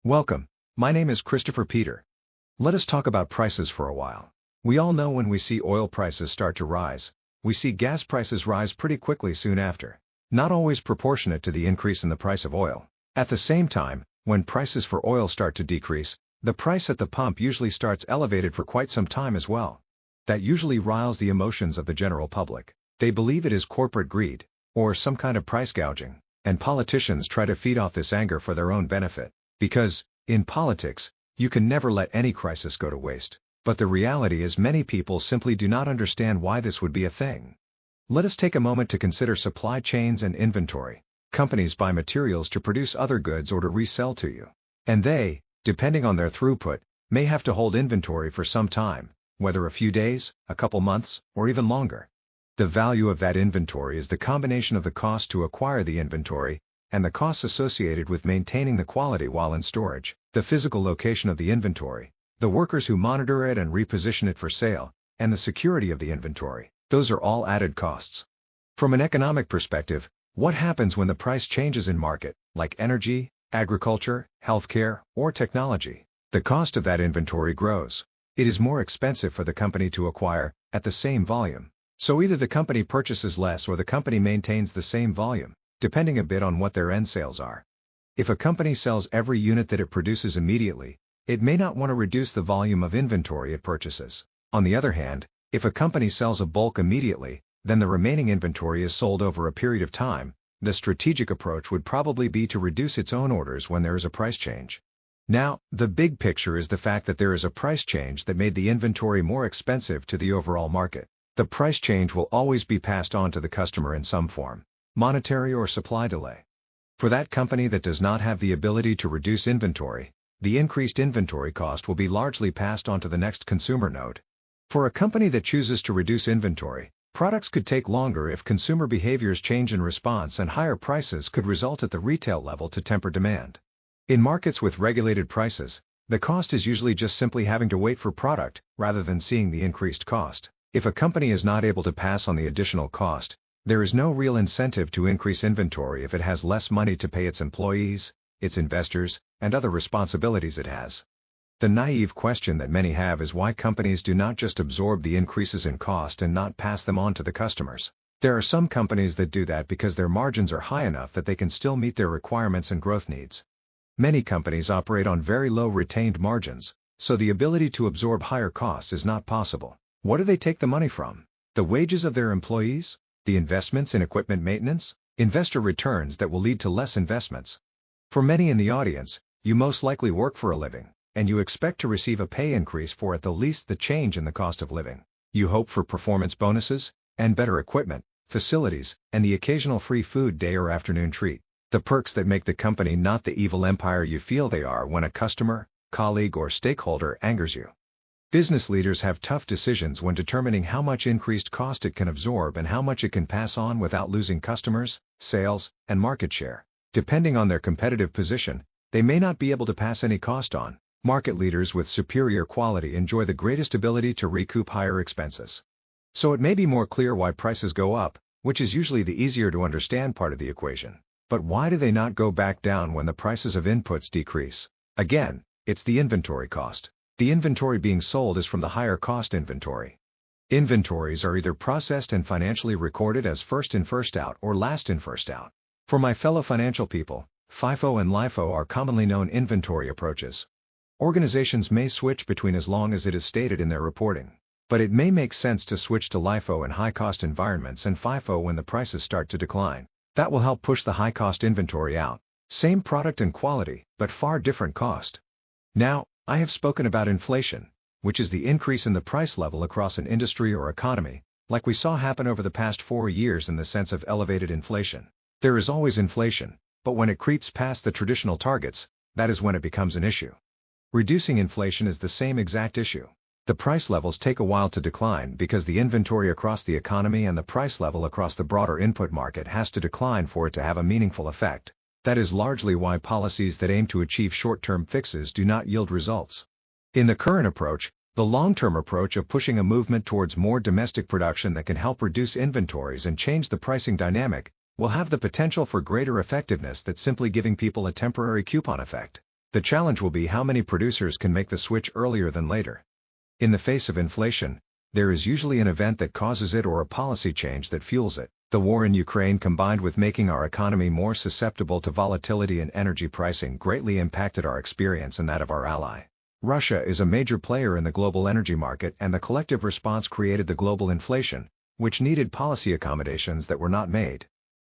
Welcome, my name is Christopher Peter. Let us talk about prices for a while. We all know when we see oil prices start to rise, we see gas prices rise pretty quickly soon after, not always proportionate to the increase in the price of oil. At the same time, when prices for oil start to decrease, the price at the pump usually starts elevated for quite some time as well. That usually riles the emotions of the general public. They believe it is corporate greed, or some kind of price gouging, and politicians try to feed off this anger for their own benefit. Because, in politics, you can never let any crisis go to waste. But the reality is many people simply do not understand why this would be a thing. Let us take a moment to consider supply chains and inventory. Companies buy materials to produce other goods or to resell to you. And they, depending on their throughput, may have to hold inventory for some time, whether a few days, a couple months, or even longer. The value of that inventory is the combination of the cost to acquire the inventory, and the costs associated with maintaining the quality while in storage, the physical location of the inventory, the workers who monitor it and reposition it for sale, and the security of the inventory. Those are all added costs. From an economic perspective, what happens when the price changes in market, like energy, agriculture, healthcare, or technology? The cost of that inventory grows. It is more expensive for the company to acquire, at the same volume. So either the company purchases less or the company maintains the same volume, depending a bit on what their end sales are. If a company sells every unit that it produces immediately, it may not want to reduce the volume of inventory it purchases. On the other hand, if a company sells a bulk immediately, then the remaining inventory is sold over a period of time. The strategic approach would probably be to reduce its own orders when there is a price change. Now, the big picture is the fact that there is a price change that made the inventory more expensive to the overall market. The price change will always be passed on to the customer in some form, monetary or supply delay. For that company that does not have the ability to reduce inventory, the increased inventory cost will be largely passed on to the next consumer node. For a company that chooses to reduce inventory, products could take longer if consumer behaviors change in response, and higher prices could result at the retail level to temper demand. In markets with regulated prices, the cost is usually just simply having to wait for product, rather than seeing the increased cost. If a company is not able to pass on the additional cost, there is no real incentive to increase inventory if it has less money to pay its employees, its investors, and other responsibilities it has. The naive question that many have is why companies do not just absorb the increases in cost and not pass them on to the customers. There are some companies that do that because their margins are high enough that they can still meet their requirements and growth needs. Many companies operate on very low retained margins, so the ability to absorb higher costs is not possible. What do they take the money from? The wages of their employees? The investments in equipment maintenance? Investor returns that will lead to less investments. For many in the audience, you most likely work for a living, and you expect to receive a pay increase for at the least the change in the cost of living. You hope for performance bonuses, and better equipment, facilities, and the occasional free food day or afternoon treat. The perks that make the company not the evil empire you feel they are when a customer, colleague, or stakeholder angers you. Business leaders have tough decisions when determining how much increased cost it can absorb and how much it can pass on without losing customers, sales, and market share. Depending on their competitive position, they may not be able to pass any cost on. Market leaders with superior quality enjoy the greatest ability to recoup higher expenses. So it may be more clear why prices go up, which is usually the easier to understand part of the equation. But why do they not go back down when the prices of inputs decrease? Again, it's the inventory cost. The inventory being sold is from the higher cost inventory. Inventories are either processed and financially recorded as first in first out or last in first out. For my fellow financial people, FIFO and LIFO are commonly known inventory approaches. Organizations may switch between as long as it is stated in their reporting. But it may make sense to switch to LIFO in high-cost environments and FIFO when the prices start to decline. That will help push the high-cost inventory out. Same product and quality, but far different cost. Now, I have spoken about inflation, which is the increase in the price level across an industry or economy, like we saw happen over the past 4 years in the sense of elevated inflation. There is always inflation, but when it creeps past the traditional targets, that is when it becomes an issue. Reducing inflation is the same exact issue. The price levels take a while to decline because the inventory across the economy and the price level across the broader input market has to decline for it to have a meaningful effect. That is largely why policies that aim to achieve short-term fixes do not yield results. In the current approach, the long-term approach of pushing a movement towards more domestic production that can help reduce inventories and change the pricing dynamic, will have the potential for greater effectiveness than simply giving people a temporary coupon effect. The challenge will be how many producers can make the switch earlier than later. In the face of inflation, there is usually an event that causes it or a policy change that fuels it. The war in Ukraine, combined with making our economy more susceptible to volatility and energy pricing, greatly impacted our experience and that of our ally. Russia is a major player in the global energy market, and the collective response created the global inflation, which needed policy accommodations that were not made.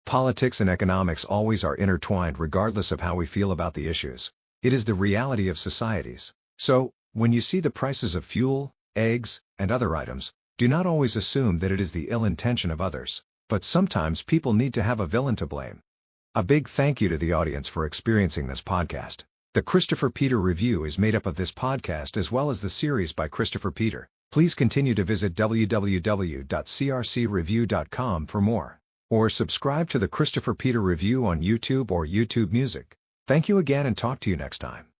Politics and economics always are intertwined regardless of how we feel about the issues. It is the reality of societies. So, when you see the prices of fuel, eggs, and other items, do not always assume that it is the ill intention of others. But sometimes people need to have a villain to blame. A big thank you to the audience for experiencing this podcast. The Christopher Peter Review is made up of this podcast as well as the series by Christopher Peter. Please continue to visit www.crcreview.com for more. Or subscribe to the Christopher Peter Review on YouTube or YouTube Music. Thank you again and talk to you next time.